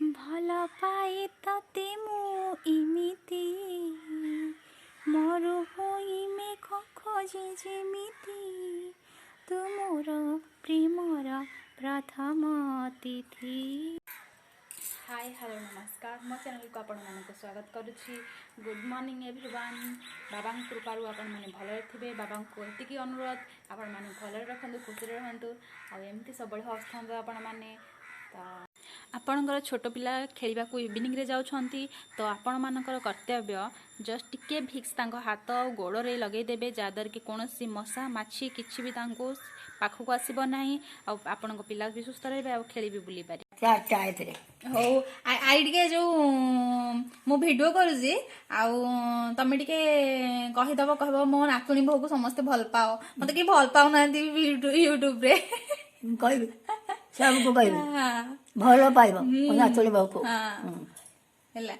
ଭଲ ପାଏ ତତେ ମୁଁ ଇମିତି ମୋର ହୋଇ ମେଘ ଖୋଜେ ଯେମିତି ତୁ ମୋର ପ୍ରେମର ପ୍ରଥମ ଅତିଥି। हाय हेलो नमस्कार मो चैनल को आपण मानक स्वागत करुच्ची। Good morning everyone. बाबा कृपारू आपण मैंने भले थे। बाबा को एतिकी अनुरोध आपण मैंने भले रखु खुशी रहतु आमती सब हसता आपण मैंने। तो आपणकर छोट पिला खेलने को इवनिंग रे जाउछंती तो आपण मानकर कर्तव्य जस्ट टिके भिक्स तांको हाथ और गोड़े लगेदेवे जहाँद्वारा कि कौन मशा माछी किसी भी पाखक आसब ना आपण पिला भी सुस्थ रहे और खेल भी बुली पारे। हो आई टे जो मु भिडियो करुची आमे टे कहीदब कह मो नातुणी बहु को समस्ते भल पाओ मत कि भल पाऊ ना यूट्यूब रे कहबी सबको कहबी भल पाइब मो नातुणी बहु को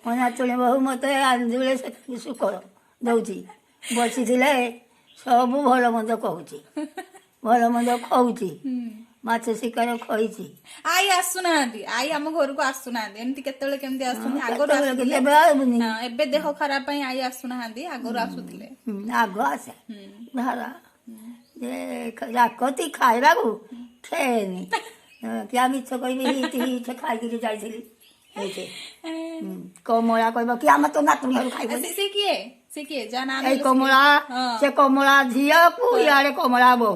मो नातुणी बहु मत आंजुले सुकर दौची बसी सब भल मंद कहूची भल मंद खाऊची माछ शिकार खई आई आसुना आई आम घर को आसुना एमती केतले केमती आसुनी एबे देह खराब पई आई आसुना आगरो आसुथिले आग आसे धारा जे राकती खाइबा को खेनी क्या मिछ कहबी खाई जाइली कमला कहब कि आम तो नातुणी घर खाइब से किए जाना कमला से कमला झील को इे कमला बहु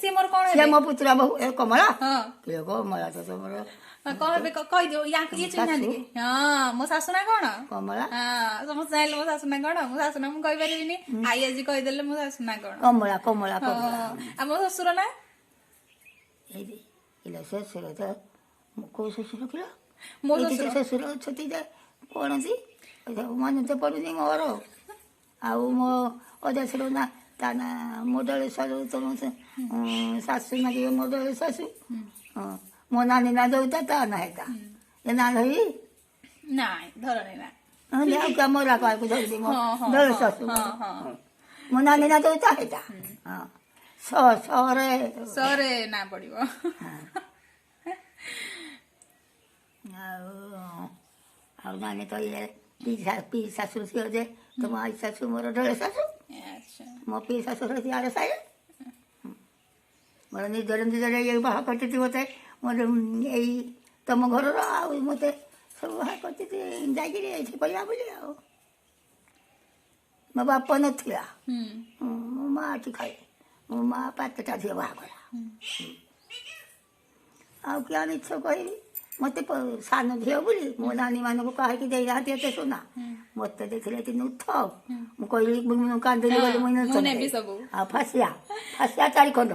से मोर कोन से मो पुत्रा बहु कमला के कमला तो तुमर कह दियो या ये चिन्हा दे हां मो सासुना कोन कमला हां समझ आइल मो सासुना कोन मो सासुना मु कहि परिबिनी आई आज कहि देले मो सासुना कोन कमला कमला कमला आ मो ससुर ना ए दे इला ससुर तो को ससुर किला मो ससुर छती दे कोन सी मन तो पड़ुनी मोर आउ मो अजसर ना ताना मोडल सासु तुम सासु ना कि मोडल सासु मो नानी ना दौता ता ना हेता ये ना धरी नाय धरने ना ले क्या मोरा को धरी मो दल सासु मो नानी ना दौता हेता हां सरे सरे ना पड़िबो आउ नानी तो ये पी सासु सी जे तुम आई सासु मोर ढले सासु मो पी सासु रही आड़े साइड मोर निजर निजर ये बाहा करती मते मोर यही तुम घर मत सब बाहा करती जाकि कहला बोली मो बाप नथिला मो माँ टी खाए मो माँ पातटा झील बाहा कला आउ क्या मिछ कहबी मत सान झील बोली मो नानी मान को कह दे सुना मत देखले तीन उठ मु कहली कांदली गली मुझे आ फासिया फासिया चारि खंड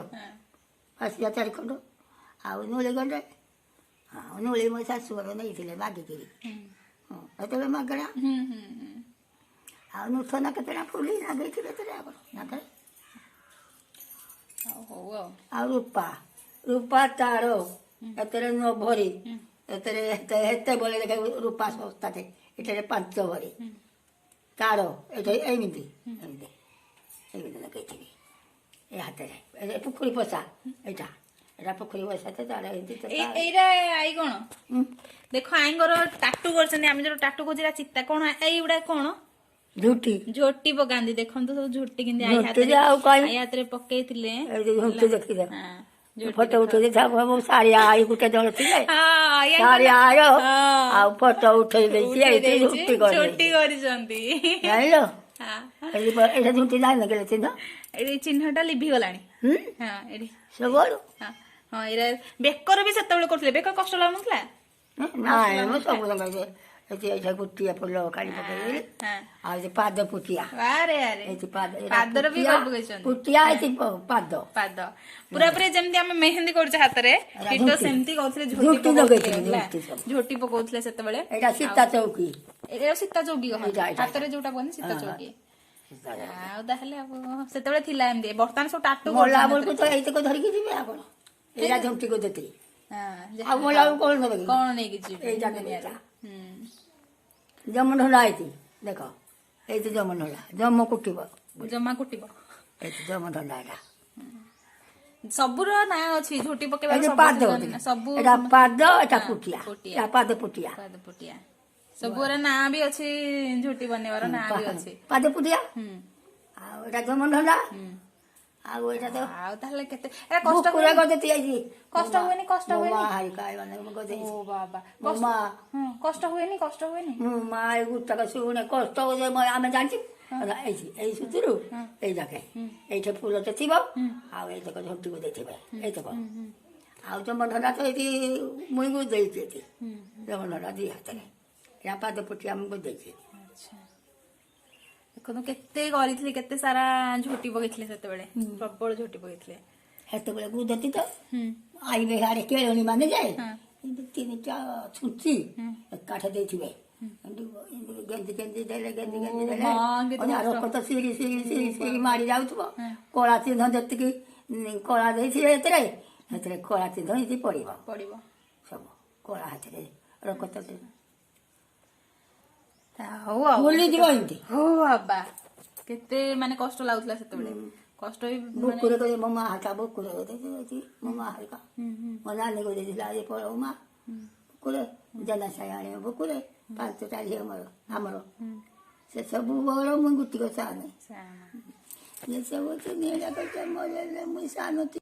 फासिया चारि खंड आउ नूली गंडे हाँ नूली मो शाशुर नहीं मागिकी ये मगड़ा आ नुठना केतना फुली लगे नागे आ रूपा रूपा तार एतरे न भरी एते बोले देखे रूपा सस्ता थे ये 5 भरी तार एमती लगे ये हाथ में पुखुरी पशा यहाँ पुखुरी पशा आई कौन देख आईर टाटू कर टाटू खोजा चित्ता कौन एगुड़ा कौन झुटी झोटी पकाती देखो सब झोटी कि हाथ में पकई फोटो उठे साड़ी आई गुटे जन थी साड़ी आयो आ फोटो उठे झुटी कर झुटी ना लगे चिन्ह चिन्हटा लिभि गला सब हाँ बेकर भी से बेकर कष्ट लगुला ना सब गोटिया फुल काढ़ी पकड़ पाद पुटिया पुटिया पाद पाद पूरा पूरा जमती आम मेहंदी कर हाथ में सेमती झोटी पकाउले से सीता चौकी सीता चौकी हाथ में जोटा कहते सीता चौकी से बर्तमान सब टाटू मोला बेलू तो ये धरिकी जी आप झुमटी को देती कौन नहीं जमन होला देख ये जमन होला जम कुटब जमा कुटब जमन होला ସବୁର ନାଁ ଅଛି ଝୋଟି ପକେଇବା ଏଇଟା ପାଦ ସବୁ ଏଟା ପାଦ ଏଟା ହଁ, ପୁଟିଆ ପୁଟିଆ। ଏଟା ପାଦ ପୁଟିଆ ପାଦ ପୁଟିଆ ସବୁର ନାଁ ବି ଅଛି ଝୋଟି ବନେଇବାର ନାଁ ବି ଅଛି। ପାଦ ପୁଟିଆ ହୁଁ ଆଉ ଏଟା ଜମଣ୍ଡଲା ହୁଁ ଆଉ ଏଟା ତ ଆଉ ତାହେଲେ କେତେ ଏଟା କଷ୍ଟ ବୁକୁରା ଗଦ ତିଆରି କଷ୍ଟ ହୁଏନି କଷ୍ଟ ମୋ ହୁଏନି ମା ହାରିକା ଏମାନେ ଓ ଗଦେଇଛି ବାବା ମୋ ମା ହଁ କଷ୍ଟ ହୁଏନି କଷ୍ଟ ହୁଏନି ମୋ ମା ଏ ଗୁଟାକ ଶୁଣେ କଷ୍ଟ ହଉଛି ଆମେ ଜାଣିଛୁ ଏଇଠି ଏଇ ସୁତୁରୁ ଏଇ ଯାକେ ଏଇଠି ଫୁଲଟେ ଥିବ ଆଉ ଏଇତକ ଝୋଟିକୁ ଦେଇଥିବେ ଏଇତକ ଆଉ ଜମଣ୍ଡଲା ତ ଏଇଠି ମୁଇଁକୁ ଦେଇଛି ଏଠି ଜମଣ୍ଡଲା ଦି ହାତରେ ଏହା ପାଦ ପୁଟି ଆମକୁ ଦେଇଛି। ଆଚ୍ଛା ଦେଖନ୍ତୁ କେତେ କରିଥିଲି କେତେ ସାରା ଝୋଟି ପକେଇଥିଲେ ସେତେବେଳେ ପ୍ରବଳ ଝୋଟି ପକେଇଥିଲେ। ସେତେବେଳେ ଗୁଦତି ତ ହୁଁ ଆଇବେ ହାଡେ କେଳଣୀ ମାନେ ଯାଏ ହଁ ତିନିଟା ଛୁଞ୍ଚି କାଠ ଦେଇଥିବେ ଗେଞ୍ଜି ଗେଞ୍ଜି ଦେଲେ ଗେଞ୍ଜି ଗେଞ୍ଜି ଦେଲେ ହଁ, କେତେ କଷ୍ଟ। ରକ୍ତ ତ ସିରି ସିରି ସିରି ସିରି ମାରି ଯାଉଥିବ କଳା ଚିହ୍ନ ଯେତିକି କଳା ଦେଇଥିବେ ସେଥିରେ ସେଥିରେ କଳା ଚିହ୍ନ ଏଠି ପଡିବ ପଡିବ ସବୁ କଳା ହାତରେ ରକ୍ତ ହଉ ଆଉ ବୁଲିଯିବ ଏମିତି ହଉ ବାବା କେତେ ମାନେ କଷ୍ଟ ଲାଗୁଥିଲା ସେତେବେଳେ କଷ୍ଟ ବି ବୁକୁରେ କରି ମୋ ମା ହାକା ବୁକୁରେ ଦେଇଛି ମୋ ମା ହାରିକା ମୋ ନାନୀକୁ ଦେଇଥିଲା ଏ ପଳଉ ମା ବୁକୁରେ ଜେନା ସାହି ଆଣିବ ବୁକୁରେ 5ଟା ଝିଅ ଆମର ସେ ସବୁ ବଳ ମୁଁ ଗୋଟିକ ସାନ ସାନ। ଏ ସବୁ ତିନି ଯାକ ମରିଲେ ମୁଇଁ ସାନ